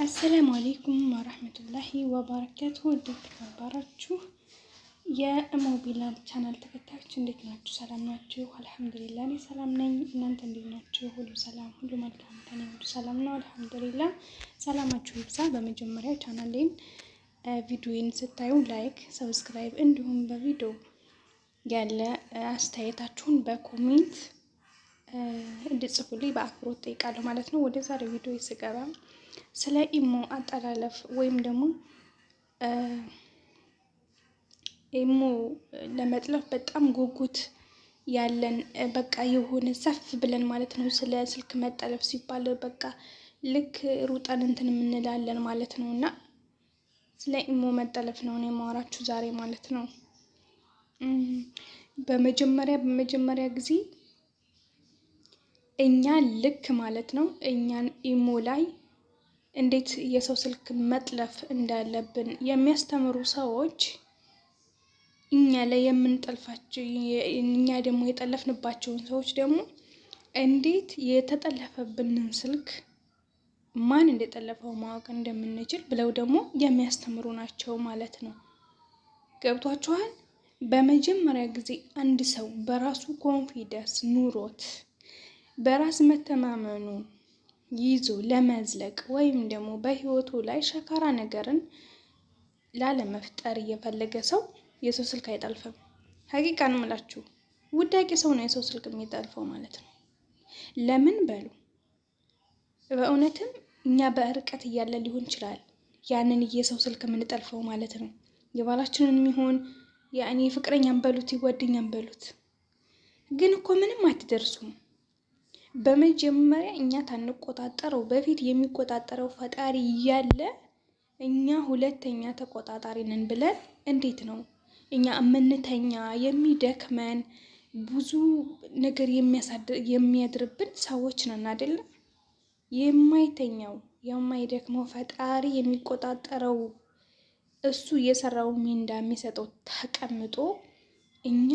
አሰላሙ አለይኩም ወራህመቱላሂ ወበረካቱሁ። እንደተከበራችሁ የሞቢላል ቻናል ተከታዮች እንዴት ናችሁ? ሰላም ናችሁ? አልሐምዱሊላህ እኔ ሰላም ነኝ። እናንተ እንዴት ናችሁ? ሁሉ ሰላም፣ ሁሉ መልካም፣ ከኔ ሁሉ ሰላም ነው አልሐምዱሊላህ። ሰላማችሁ ይብዛ። በመጀመሪያ ቻናሌን ቪዲዮን ስታዩ ላይክ፣ ሰብስክራይብ እንዲሁም በቪዲዮ ያለ አስተያየታችሁን በኮሜንት እንድጽፉልኝ በአክብሮት ጠይቃለሁ ማለት ነው። ወደ ዛሬው ቪዲዮ ስገባ ስለ ኢሞ አጠላለፍ ወይም ደግሞ ኢሞ ለመጥለፍ በጣም ጉጉት ያለን በቃ የሆነ ሰፍ ብለን ማለት ነው። ስለ ስልክ መጠለፍ ሲባል በቃ ልክ ሩጠን እንትን የምንላለን ማለት ነው። እና ስለ ኢሞ መጠለፍ ነው እኔ የማወራችሁ ዛሬ ማለት ነው። በመጀመሪያ ጊዜ እኛ ልክ ማለት ነው እኛን ኢሞ ላይ እንዴት የሰው ስልክ መጥለፍ እንዳለብን የሚያስተምሩ ሰዎች እኛ ላይ የምንጠልፋቸው እኛ ደግሞ የጠለፍንባቸውን ሰዎች ደግሞ እንዴት የተጠለፈብንን ስልክ ማን እንደጠለፈው ማወቅ እንደምንችል ብለው ደግሞ የሚያስተምሩ ናቸው ማለት ነው። ገብቷችኋል? በመጀመሪያ ጊዜ አንድ ሰው በራሱ ኮንፊደንስ ኑሮት በራስ መተማመኑ ይዞ ለመዝለቅ ወይም ደግሞ በህይወቱ ላይ ሸካራ ነገርን ላለመፍጠር እየፈለገ ሰው የሰው ስልክ አይጠልፍም። ሀቂቃ ነው የምላችሁ፣ ውዳቂ ሰው ነው የሰው ስልክ የሚጠልፈው ማለት ነው። ለምን በሉ፣ በእውነትም እኛ በርቀት እያለ ሊሆን ይችላል ያንን የሰው ስልክ የምንጠልፈው ማለት ነው። የባላችንን የሚሆን ያኔ ፍቅረኛን በሉት ይጓደኛን በሉት፣ ግን እኮ ምንም አትደርሱም። በመጀመሪያ እኛ ታንቆጣጠረው በፊት የሚቆጣጠረው ፈጣሪ እያለ እኛ ሁለተኛ ተቆጣጣሪ ነን ብለን እንዴት ነው እኛ የምንተኛ? የሚደክመን ብዙ ነገር የሚያድርብን ሰዎች ነን አይደለም? የማይተኛው የማይደክመው ፈጣሪ የሚቆጣጠረው እሱ የሰራው ሚንዳ የሚሰጠው ተቀምጦ እኛ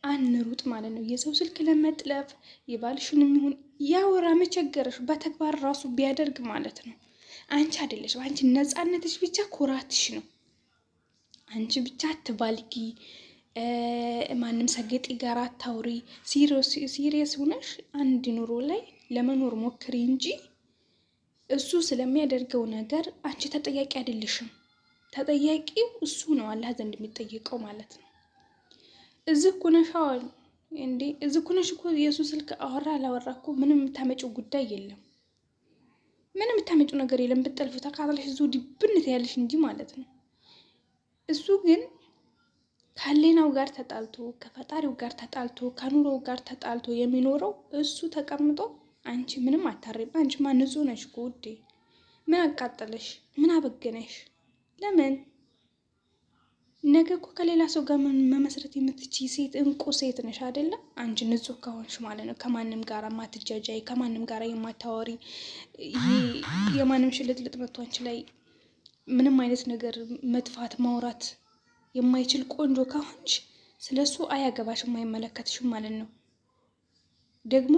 አንሩጥ ማለት ነው። የሰው ስልክ ለመጥለፍ የባልሽን የሚሆን ያወራ መቸገረሽ በተግባር ራሱ ቢያደርግ ማለት ነው። አንቺ አይደለሽ፣ አንቺ ነፃነትሽ ብቻ ኩራትሽ ነው። አንቺ ብቻ አትባልጊ፣ ማንም ሰገጤ ጋር አታውሪ። ሲሪየስ ሆነሽ አንድ ኑሮ ላይ ለመኖር ሞክሪ እንጂ እሱ ስለሚያደርገው ነገር አንቺ ተጠያቂ አይደለሽም። ተጠያቂው እሱ ነው አላህ ዘንድ የሚጠየቀው ማለት ነው። እዚህ እኮ ነሽ እንዴ? እዚህ እኮ ነሽ እኮ የሱ ስልክ አወራ አላወራ እኮ ምንም የምታመጪው ጉዳይ የለም። ምንም የምታመጪው ነገር የለም። ብትጠልፉ ተካታለሽ እዚሁ ድብነት ያለሽ እንጂ ማለት ነው። እሱ ግን ከሌናው ጋር ተጣልቶ ከፈጣሪው ጋር ተጣልቶ ከኑሮው ጋር ተጣልቶ የሚኖረው እሱ ተቀምጦ፣ አንቺ ምንም አታሪም። አንቺ ማን ንጹህ ነሽ እኮ ውዴ። ምን አቃጠለሽ? ምን አበገነሽ? ለምን ነገ እኮ ከሌላ ሰው ጋር መመስረት የምትችይ ሴት እንቁ ሴት ነሽ አይደለም? አንቺ ንጹህ ከሆንሽ ማለት ነው። ከማንም ጋር የማትጃጃይ፣ ከማንም ጋር የማታወሪ፣ የማንም ሽልጥልጥ መጥቶ አንቺ ላይ ምንም አይነት ነገር መጥፋት ማውራት የማይችል ቆንጆ ከሆንሽ ስለሱ አያገባሽም፣ አይመለከትሽም ማለት ነው። ደግሞ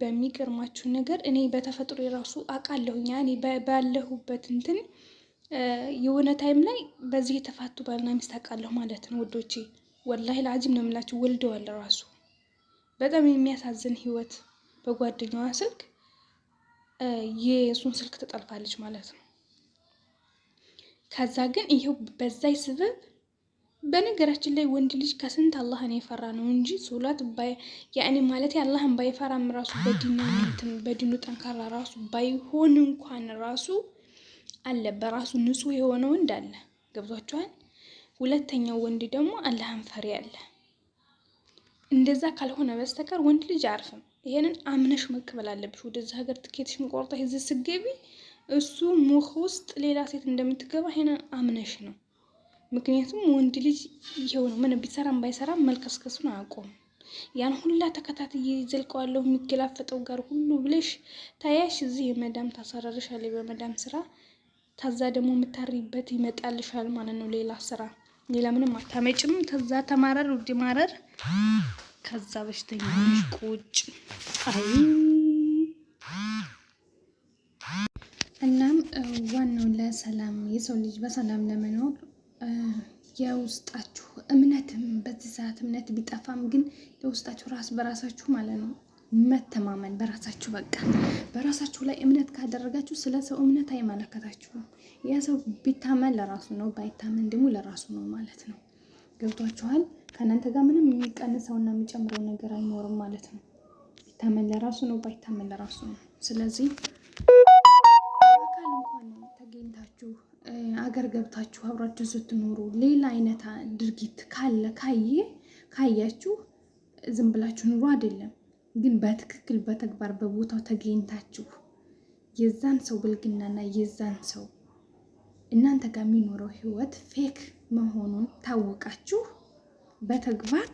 በሚገርማችሁ ነገር እኔ በተፈጥሮ የራሱ አውቃለሁኛ እኔ ባለሁበት እንትን የሆነ ታይም ላይ በዚህ የተፋቱ ባልና ሚስት አውቃለሁ ማለት ነው ውዶቼ። ወላሂ ለአዚም ነው የምላችሁ፣ ወልደዋል ራሱ። በጣም የሚያሳዝን ህይወት። በጓደኛዋ ስልክ የእሱን ስልክ ትጠልፋለች ማለት ነው። ከዛ ግን ይሄው በዛይ ስበብ በነገራችን ላይ ወንድ ልጅ ከስንት አላህን የፈራ ነው እንጂ ሶላት ያኔ ማለት አላህን ባይፈራም ራሱ በዲኑ ጠንካራ ራሱ ባይሆን እንኳን ራሱ አለ በራሱ ንጹህ የሆነ ወንድ አለ። ገብቷችኋል? ሁለተኛው ወንድ ደግሞ አላህን ፈሪ አለ። እንደዛ ካልሆነ በስተቀር ወንድ ልጅ አያርፍም። ይሄንን አምነሽ መቀበል አለብሽ። ወደዚህ ሀገር ትኬትሽን ቆርጠሽ እዚህ ስትገቢ እሱ ሙኽ ውስጥ ሌላ ሴት እንደምትገባ ይሄንን አምነሽ ነው። ምክንያቱም ወንድ ልጅ ይሄው ነው፣ ምን ቢሰራም ባይሰራም መልከስከሱን አያውቁም። ያን ሁላ ተከታትዬ ዘልቀዋለሁ የሚገላፈጠው ጋር ሁሉ ብለሽ ታያሽ። እዚህ የመዳም ታሰራርሻለች በመዳም ስራ። ከዛ ደግሞ የምታሪበት ይመጣልሻል ማለት ነው። ሌላ ስራ፣ ሌላ ምንም አታመጭም። ከዛ ተማረር ውድ ማረር፣ ከዛ በሽተኛ ሆነሽ ቁጭ። አይ እናም ዋናው ለሰላም የሰው ልጅ በሰላም ለመኖር የውስጣችሁ እምነትም በዚህ ሰዓት እምነት ቢጠፋም ግን የውስጣችሁ ራስ በራሳችሁ ማለት ነው መተማመን በራሳችሁ በቃ በራሳችሁ ላይ እምነት ካደረጋችሁ ስለ ሰው እምነት አይመለከታችሁም። ያ ሰው ቢታመን ለራሱ ነው፣ ባይታመን ደግሞ ለራሱ ነው ማለት ነው። ገብቷችኋል? ከእናንተ ጋር ምንም የሚቀንሰውና የሚጨምረው ነገር አይኖርም ማለት ነው። ቢታመን ለራሱ ነው፣ ባይታመን ለራሱ ነው። ስለዚህ አካል እንኳን ተገኝታችሁ አገር ገብታችሁ አብራችሁ ስትኖሩ ሌላ አይነት ድርጊት ካያችሁ ዝም ብላችሁ ኑሮ አይደለም፣ ግን በትክክል በተግባር በቦታው ተገኝታችሁ የዛን ሰው ብልግናና የዛን ሰው እናንተ ጋር የሚኖረው ህይወት ፌክ መሆኑን ታወቃችሁ በተግባር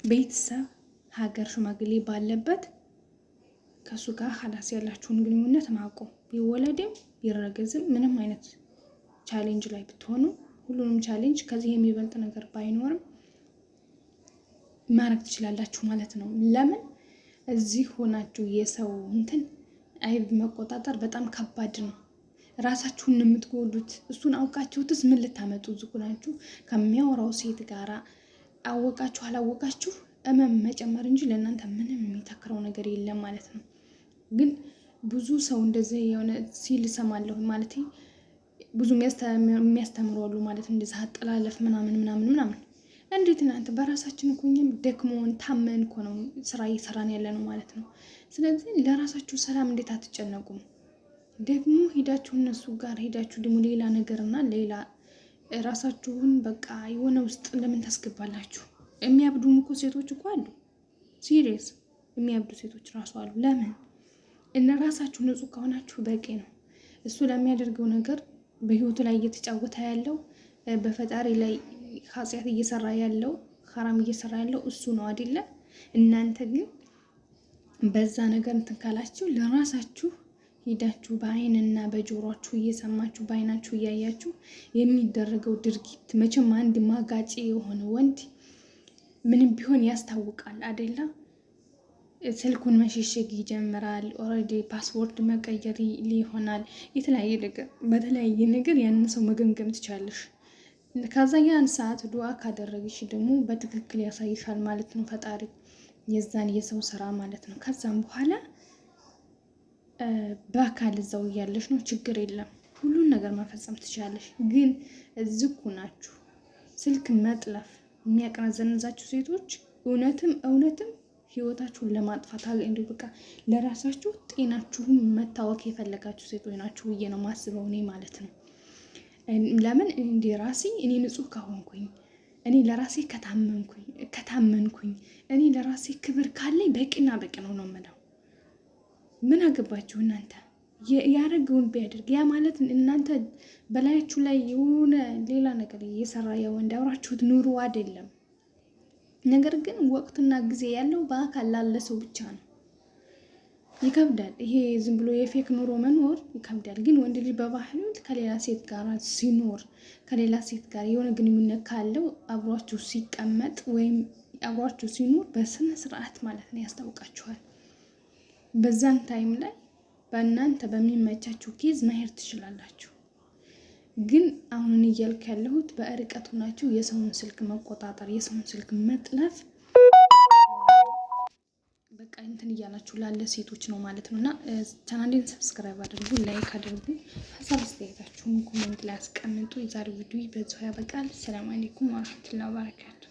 ቤተሰብ ሀገር ሽማግሌ ባለበት ከሱ ጋር ሀላስ ያላችሁን ግንኙነት ማቆም፣ ቢወለድም ቢረገዝም ምንም አይነት ቻሌንጅ ላይ ብትሆኑ ሁሉንም ቻሌንጅ ከዚህ የሚበልጥ ነገር ባይኖርም ማድረግ ትችላላችሁ ማለት ነው። ለምን እዚህ ሆናችሁ የሰው እንትን አይብ መቆጣጠር በጣም ከባድ ነው። ራሳችሁን የምትጎዱት እሱን አውቃችሁትስ ምን ልታመጡ እዚህ ሆናችሁ ከሚያወራው ሴት ጋራ አወቃችሁ አላወቃችሁ እመም መጨመር እንጂ ለእናንተ ምንም የሚተክረው ነገር የለም ማለት ነው። ግን ብዙ ሰው እንደዚህ የሆነ ሲል እሰማለሁ ማለት ብዙ የሚያስተምሩ አሉ ማለት እንደዚህ አጠላለፍ ምናምን እንዴት እናንተ በራሳችን እኮ እኛም ደክሞን ታመን እኮ ነው ስራ እየሰራን ያለ ነው ማለት ነው። ስለዚህ ለራሳችሁ ሰላም እንዴት አትጨነቁም? ደግሞ ሄዳችሁ እነሱ ጋር ሄዳችሁ ደግሞ ሌላ ነገርና ሌላ ራሳችሁን በቃ የሆነ ውስጥ ለምን ታስገባላችሁ? የሚያብዱም እኮ ሴቶች እኮ አሉ። ሲሪየስ የሚያብዱ ሴቶች ራሱ አሉ። ለምን? እነ ራሳችሁ ንጹህ ከሆናችሁ በቂ ነው። እሱ ለሚያደርገው ነገር በህይወቱ ላይ እየተጫወተ ያለው በፈጣሪ ላይ ኃጢአት እየሰራ ያለው ሐራም እየሰራ ያለው እሱ ነው አይደለ? እናንተ ግን በዛ ነገር እንትን ካላችሁ ለራሳችሁ ሄዳችሁ በአይንና በጆሮአችሁ እየሰማችሁ በአይናችሁ እያያችሁ የሚደረገው ድርጊት መቼም አንድ ማጋጭ የሆነ ወንድ ምንም ቢሆን ያስታውቃል አይደለ? ስልኩን መሸሸግ ይጀምራል። ኦልሬዲ ፓስፖርት መቀየር ሊሆናል። የተለያየ ነገር በተለያየ ነገር ያንን ሰው መገምገም ትቻለሽ። ከዛ ያን ሰዓት ዱዓ ካደረግሽ ደግሞ በትክክል ያሳይሻል ማለት ነው ፈጣሪ የዛን የሰው ስራ ማለት ነው። ከዛም በኋላ በአካል እዛው እያለሽ ነው ችግር የለም ሁሉን ነገር መፈጸም ትችላለሽ። ግን እዝኩ ናችሁ ስልክ መጥለፍ የሚያቀናዘንዛችሁ ሴቶች እውነትም ህይወታችሁን ለማጥፋት እንዴ በቃ ለራሳችሁ ጤናችሁን መታወክ የፈለጋችሁ ሴቶች ናችሁ ብዬ ነው ማስበው እኔ ማለት ነው። ለምን እንደ ራሴ እኔ ንጹህ ከሆንኩኝ እኔ ለራሴ ከታመንኩኝ እኔ ለራሴ ክብር ካለኝ በቂና በቂ ነው የምለው። ምን አገባችሁ እናንተ ያረገውን ቢያደርግ ያ ማለት እናንተ በላያችሁ ላይ የሆነ ሌላ ነገር እየሰራ ወንድ አብራችሁት ኑሩ አይደለም። ነገር ግን ወቅትና ጊዜ ያለው በአካል ላለ ሰው ብቻ ነው። ይከብዳል። ይሄ ዝም ብሎ የፌክ ኑሮ መኖር ይከብዳል። ግን ወንድ ልጅ በባህሪው ከሌላ ሴት ጋር ሲኖር ከሌላ ሴት ጋር የሆነ ግንኙነት ካለው አብሯችሁ ሲቀመጥ ወይም አብሯችሁ ሲኖር በስነ ስርዓት ማለት ነው ያስታውቃችኋል። በዛን ታይም ላይ በእናንተ በሚመቻችሁ ኬዝ መሄድ ትችላላችሁ። ግን አሁን እያልኩ ያለሁት በርቀት ሆናችሁ የሰውን ስልክ መቆጣጠር የሰውን ስልክ መጥለፍ በቃ እንትን እያላችሁ ላለ ሴቶች ነው ማለት ነው። እና ቻናሌን ሰብስክራይብ አድርጉ፣ ላይክ አድርጉ፣ ሀሳብ አስተያየታችሁን ኮሜንት ላይ አስቀምጡ። የዛሬው ቪዲዮ በዚሁ ያበቃል። ሰላም አለይኩም ወራህመቱላሂ ወበረካቱ።